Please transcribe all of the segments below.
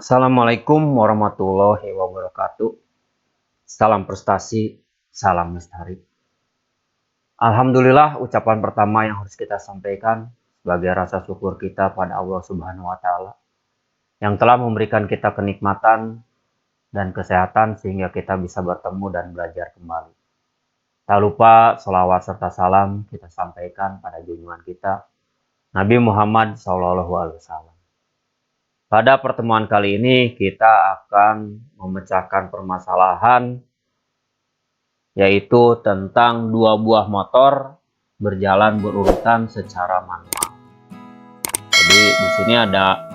Assalamualaikum warahmatullahi wabarakatuh. Salam prestasi, salam lestari. Alhamdulillah, ucapan pertama yang harus kita sampaikan sebagai rasa syukur kita pada Allah Subhanahu wa Ta'ala yang telah memberikan kita kenikmatan dan kesehatan sehingga kita bisa bertemu dan belajar kembali. Tak lupa sholawat serta salam kita sampaikan pada junjungan kita Nabi Muhammad SAW. Pada pertemuan kali ini kita akan memecahkan permasalahan yaitu tentang dua buah motor berjalan berurutan secara manual. Jadi di sini ada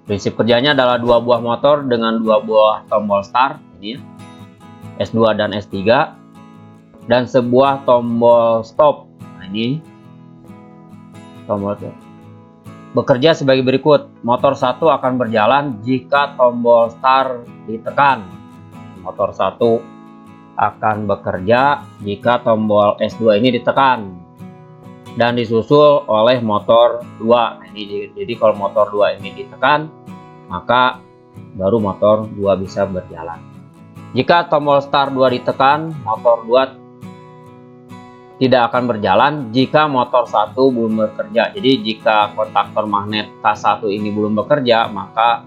prinsip kerjanya adalah dua buah motor dengan dua buah tombol start ini ya, S2 dan S3 dan sebuah tombol stop. Nah, ini tombol stop. Bekerja sebagai berikut. Motor 1 akan berjalan jika tombol start ditekan. Motor 1 akan bekerja jika tombol S2 ini ditekan. Dan disusul oleh motor 2. Jadi kalau motor 2 ini ditekan, maka baru motor 2 bisa berjalan. Jika tombol start 2 ditekan, motor 2 tidak akan berjalan jika motor 1 belum bekerja. Jadi jika kontaktor magnet K1 ini belum bekerja, maka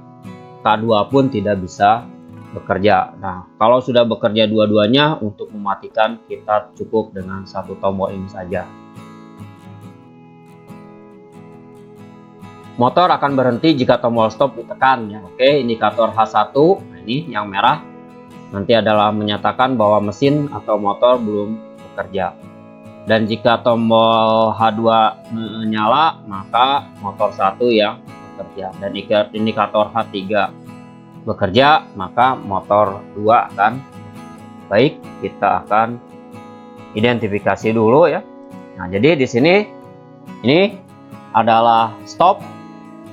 K2 pun tidak bisa bekerja. Nah, kalau sudah bekerja dua-duanya, untuk mematikan kita cukup dengan satu tombol ini saja. Motor akan berhenti jika tombol stop ditekan ya. Oke, indikator H1 ini yang merah nanti adalah menyatakan bahwa mesin atau motor belum bekerja. Dan jika tombol H2 menyala, maka motor 1 yang bekerja. Dan indikator H3 bekerja, maka motor 2 akan baik. Kita akan identifikasi dulu ya. Nah, jadi di sini ini adalah stop.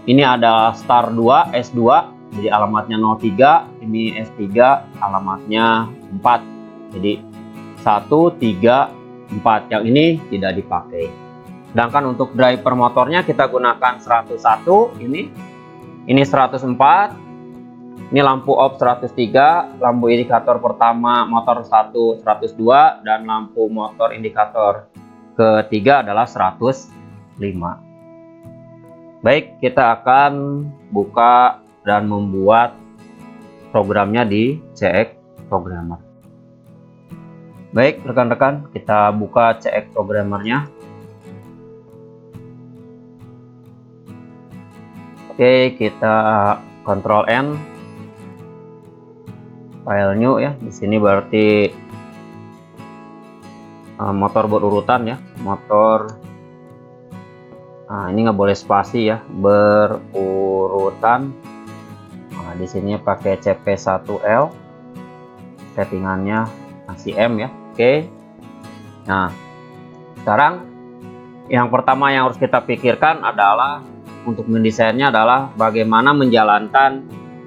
Ini adalah start 2 S2. Jadi alamatnya 03, ini S3 alamatnya 4. Jadi 1 3 4 yang ini tidak dipakai. Sedangkan untuk driver motornya kita gunakan 101 ini 104. Ini lampu off 103, lampu indikator pertama motor 1 102 dan lampu motor indikator ketiga adalah 105. Baik, kita akan buka dan membuat programnya di CX Programmer. Baik rekan-rekan, kita buka CX Programmernya. Oke, kita Ctrl N, file new ya. Di sini berarti motor berurutan ya, motor. Nah, ini nggak boleh spasi ya, berurutan. Nah, di sini pakai CP1L, settingannya masih M ya. Oke. Nah, sekarang yang pertama yang harus kita pikirkan adalah untuk mendesainnya adalah bagaimana menjalankan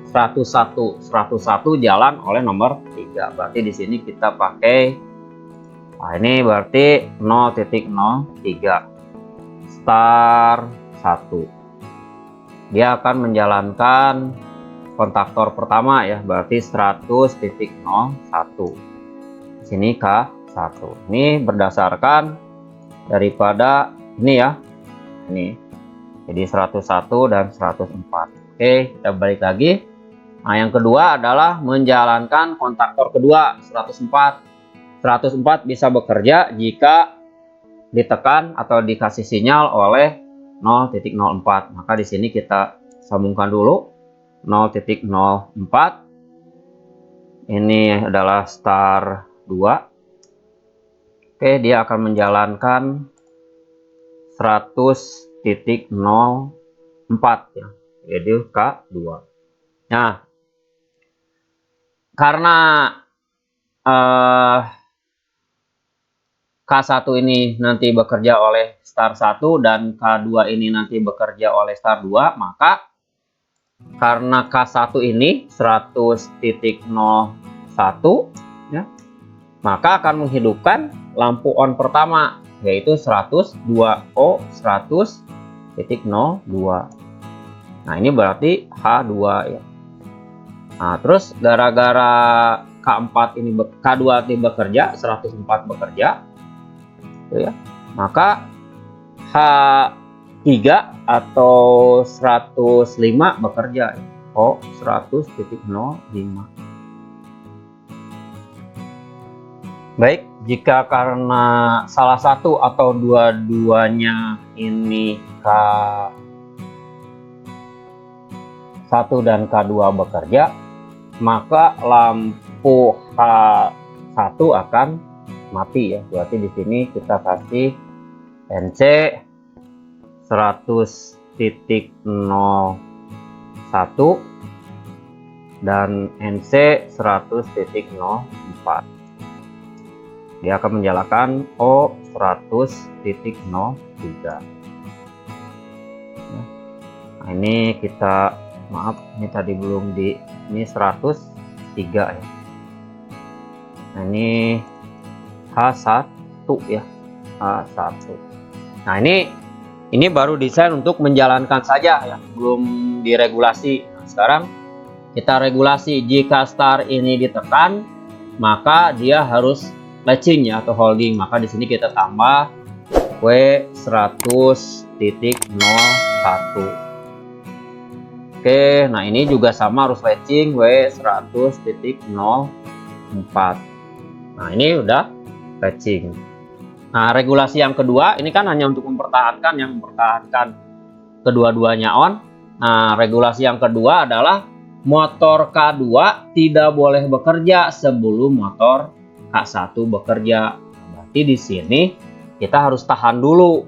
101 jalan oleh nomor 3. Berarti di sini kita pakai ini berarti 0.03 start 1. Dia akan menjalankan kontaktor pertama ya, berarti 100.01. Sini K1. Ini berdasarkan daripada ini ya. Ini. Jadi 101 dan 104. Oke, kita balik lagi. Nah, yang kedua adalah menjalankan kontaktor kedua 104. 104 bisa bekerja jika ditekan atau dikasih sinyal oleh 0.04. Maka di sini kita sambungkan dulu 0.04. Ini adalah start 2. Oke, dia akan menjalankan 100.04 ya. Jadi K2. Nah, karena K1 ini nanti bekerja oleh start 1 dan K2 ini nanti bekerja oleh start 2, maka karena K1 ini 100.01 ya, maka akan menghidupkan lampu on pertama yaitu 102O 100.02. Nah, ini berarti H2 ya. Nah, terus gara-gara K4 ini K2 ini bekerja, 104 bekerja. Gitu ya. Maka H3 atau 105 bekerja. Oh, 100.05. Baik, jika karena salah satu atau dua-duanya ini K1 dan K2 bekerja, maka lampu H1 akan mati ya. Berarti di sini kita kasih NC 100.01 dan NC 100.04. Dia akan menyalakan O 100.03. Nah, ini kita ini tadi belum ini 103 ya. Nah, ini H1 ya, H1. Nah, ini baru desain untuk menjalankan saja ya, belum diregulasi. Nah, sekarang kita regulasi. Jika start ini ditekan, maka dia harus latching ya atau holding. Maka di sini kita tambah W 100.01. Oke, nah ini juga sama harus latching W 100.04. Nah, ini udah latching. Nah, regulasi yang kedua ini kan hanya untuk mempertahankan kedua-duanya on. Nah, regulasi yang kedua adalah motor K2 tidak boleh bekerja sebelum motor K1 bekerja. Berarti di sini kita harus tahan dulu.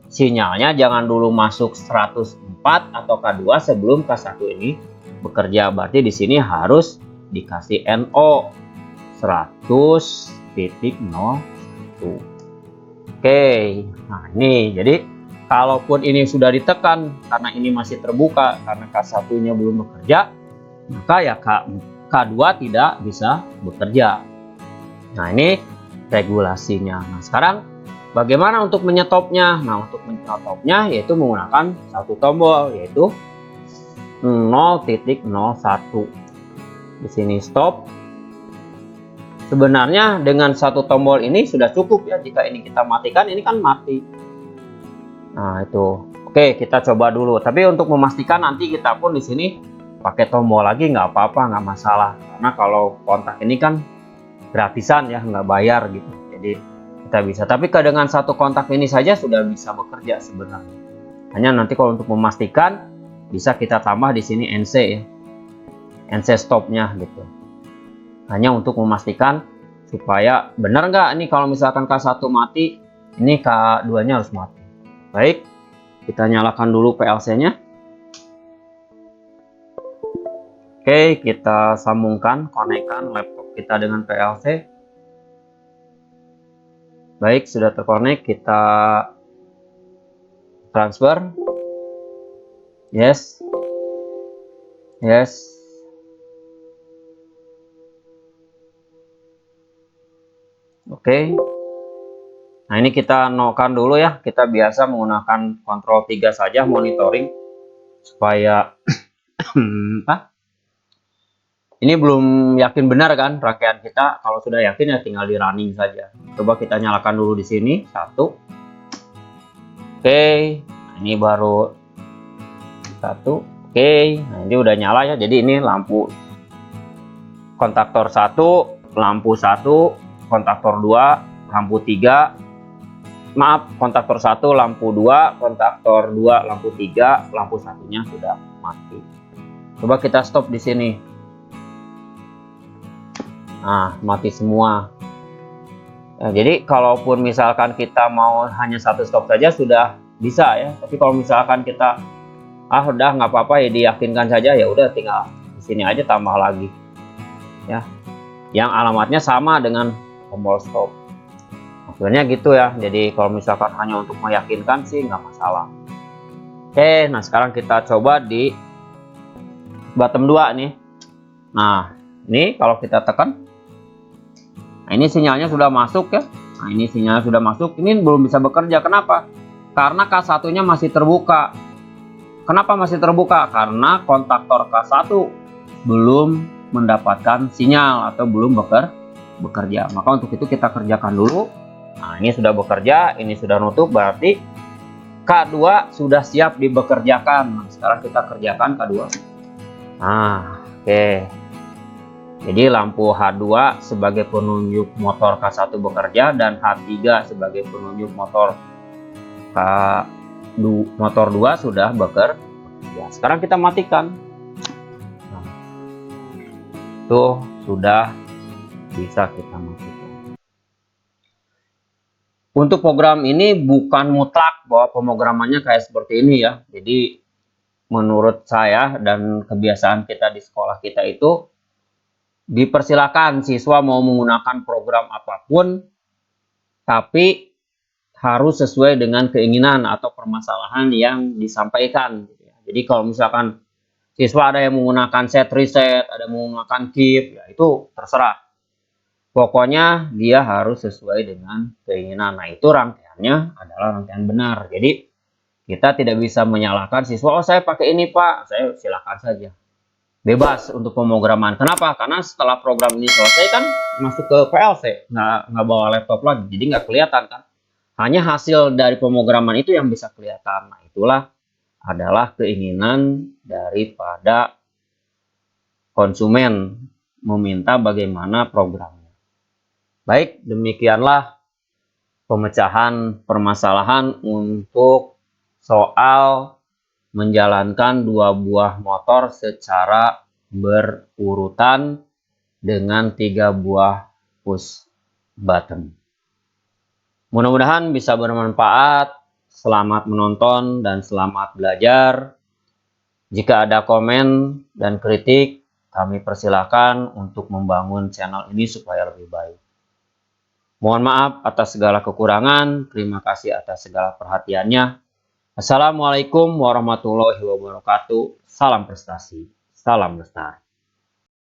Sinyalnya jangan dulu masuk 104 atau K2 sebelum K1 ini bekerja. Berarti di sini harus dikasih NO 100.01. Oke, nah ini jadi kalaupun ini sudah ditekan karena ini masih terbuka karena K1-nya belum bekerja, maka ya K2 tidak bisa bekerja. Nah, ini regulasinya. Nah, sekarang bagaimana untuk menyetopnya? Nah, untuk menyetopnya yaitu menggunakan satu tombol yaitu 0.01. Di sini stop. Sebenarnya dengan satu tombol ini sudah cukup ya. Jika ini kita matikan, ini kan mati. Nah, itu. Oke, kita coba dulu. Tapi untuk memastikan nanti kita pun di sini pakai tombol lagi nggak apa-apa, nggak masalah. Karena kalau kontak ini kan gratisan ya, nggak bayar gitu. Jadi kita bisa. Tapi dengan satu kontak ini saja sudah bisa bekerja sebenarnya. Hanya nanti kalau untuk memastikan bisa kita tambah di sini NC ya. NC stopnya gitu. Hanya untuk memastikan supaya benar nggak ini kalau misalkan K1 mati, ini K2-nya harus mati. Baik, kita nyalakan dulu PLC-nya. Oke, kita sambungkan, konekkan laptop kita dengan PLC. Baik, sudah terkonek, kita transfer. Yes. Yes. Oke. Nah, ini kita no-kan dulu ya. Kita biasa menggunakan kontrol 3 saja monitoring supaya ini belum yakin benar kan rangkaian kita. Kalau sudah yakin ya tinggal di running saja. Coba kita nyalakan dulu di sini. 1. Oke. Nah, ini baru 1. Oke. Nah, ini udah nyala ya. Jadi ini lampu kontaktor 1, lampu 1, kontaktor 2, lampu 3. Maaf, kontaktor 1, lampu 2, kontaktor 2, lampu 3, lampu satunya sudah mati. Coba kita stop di sini. Nah, mati semua. Nah, jadi kalaupun misalkan kita mau hanya satu stop saja sudah bisa ya. Tapi kalau misalkan kita udah nggak apa-apa ya diyakinkan saja, ya udah tinggal di sini aja tambah lagi. Ya. Yang alamatnya sama dengan tombol stop. Sebenarnya gitu ya. Jadi kalau misalkan hanya untuk meyakinkan sih nggak masalah. Oke, nah sekarang kita coba di bottom 2 nih. Nah, ini kalau kita tekan, nah ini sinyalnya sudah masuk ya. Nah, ini sinyalnya sudah masuk. Ini belum bisa bekerja. Kenapa? Karena K1-nya masih terbuka. Kenapa masih terbuka? Karena kontaktor K1 belum mendapatkan sinyal atau belum bekerja. Maka untuk itu kita kerjakan dulu. Nah, ini sudah bekerja, ini sudah nutup, berarti K2 sudah siap dibekerjakan. Nah, sekarang kita kerjakan K2. Nah, oke. Jadi lampu H2 sebagai penunjuk motor K1 bekerja dan H3 sebagai penunjuk motor motor 2 sudah bekerja. Sekarang kita matikan. Nah, tuh sudah bisa kita matikan. Untuk program ini bukan mutlak bahwa pemrogramannya kayak seperti ini ya. Jadi menurut saya dan kebiasaan kita di sekolah kita itu dipersilakan siswa mau menggunakan program apapun, tapi harus sesuai dengan keinginan atau permasalahan yang disampaikan. Jadi kalau misalkan siswa ada yang menggunakan set reset, ada yang menggunakan keep, ya itu terserah. Pokoknya dia harus sesuai dengan keinginan. Nah, itu rangkaiannya adalah rangkaian benar. Jadi kita tidak bisa menyalahkan siswa, oh saya pakai ini Pak, saya silakan saja. Bebas untuk pemrograman. Kenapa? Karena setelah program ini selesai kan masuk ke PLC, nggak bawa laptop lagi, jadi nggak kelihatan kan. Hanya hasil dari pemrograman itu yang bisa kelihatan. Nah, itulah adalah keinginan daripada konsumen meminta bagaimana programnya. Baik, demikianlah pemecahan permasalahan untuk soal menjalankan dua buah motor secara berurutan dengan 3 buah push button. Mudah-mudahan bisa bermanfaat. Selamat menonton dan selamat belajar. Jika ada komen dan kritik, kami persilakan untuk membangun channel ini supaya lebih baik. Mohon maaf atas segala kekurangan. Terima kasih atas segala perhatiannya. Assalamualaikum warahmatullahi wabarakatuh. Salam prestasi. Salam lestari.